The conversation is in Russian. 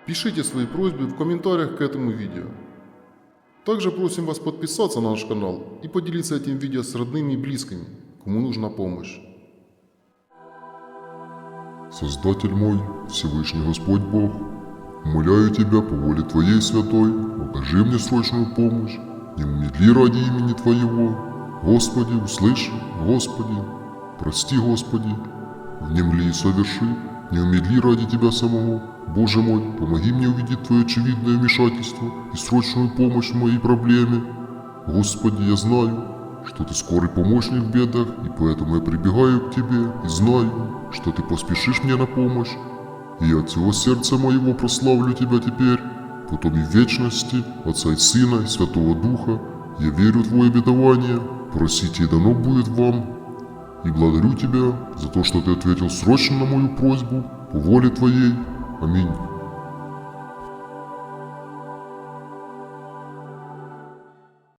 Пишите свои просьбы в комментариях к этому видео. Также просим вас подписаться на наш канал и поделиться этим видео с родными и близкими, кому нужна помощь. Создатель мой, Всевышний Господь Бог, умоляю Тебя по воле Твоей святой, окажи мне срочную помощь, не умедли ради имени Твоего. Господи, услыши, Господи, прости, Господи, внемли и соверши, не умедли ради Тебя самого. Боже мой, помоги мне увидеть Твое очевидное вмешательство и срочную помощь в моей проблеме. Господи, я знаю, что Ты скорый помощник в бедах, и поэтому я прибегаю к Тебе и знаю, что Ты поспешишь мне на помощь. И я от всего сердца моего прославлю Тебя теперь, потом и в вечности, Отца и Сына и Святого Духа. Я верю в Твое обетование, просите и дано будет вам. И благодарю Тебя за то, что Ты ответил срочно на мою просьбу по воле Твоей. Аминь.